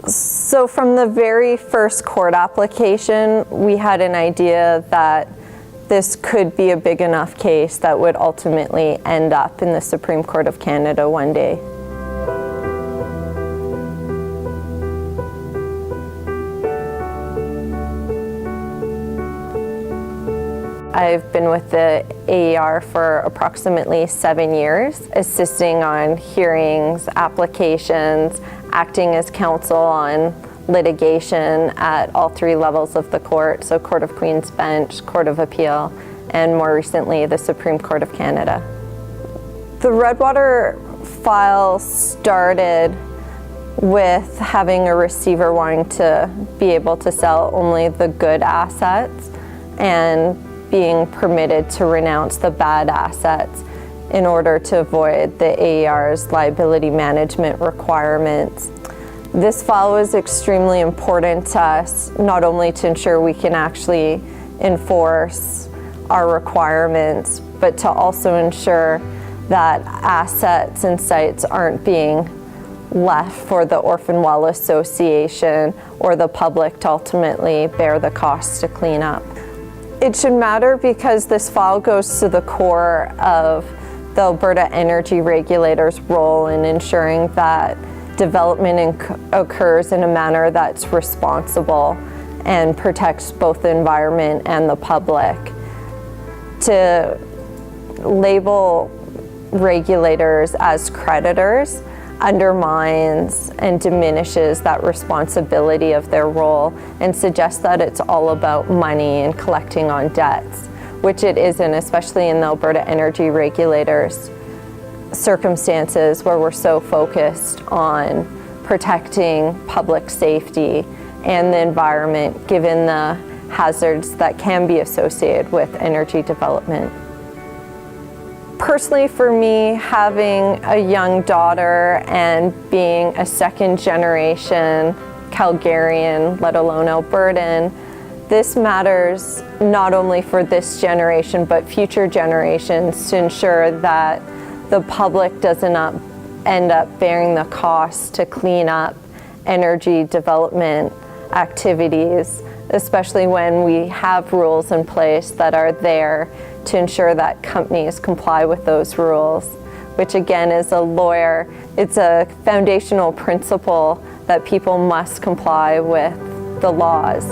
So from the very first court application, we had an idea that this could be a big enough case that would ultimately end up in the Supreme Court of Canada one day. I've been with the AER for approximately 7 years, assisting on hearings, applications, acting as counsel on litigation at all 3 levels of the court, so Court of Queen's Bench, Court of Appeal, and more recently the Supreme Court of Canada. The Redwater file started with having a receiver wanting to be able to sell only the good assets and being permitted to renounce the bad assets in order to avoid the AER's liability management requirements. This file was extremely important to us, not only to ensure we can actually enforce our requirements, but to also ensure that assets and sites aren't being left for the Orphan Well Association or the public to ultimately bear the costs to clean up. It should matter because this file goes to the core of the Alberta energy regulator's role in ensuring that development occurs in a manner that's responsible and protects both the environment and the public. To label regulators as creditors undermines and diminishes that responsibility of their role and suggests that it's all about money and collecting on debts, which it isn't, especially in the Alberta energy regulator's circumstances where we're so focused on protecting public safety and the environment given the hazards that can be associated with energy development. Personally, for me, having a young daughter and being a second-generation Calgarian, let alone Albertan, this matters not only for this generation, but future generations to ensure that the public doesn't end up bearing the cost to clean up energy development activities, especially when we have rules in place that are there to ensure that companies comply with those rules, which again, as a lawyer, it's a foundational principle that people must comply with the laws.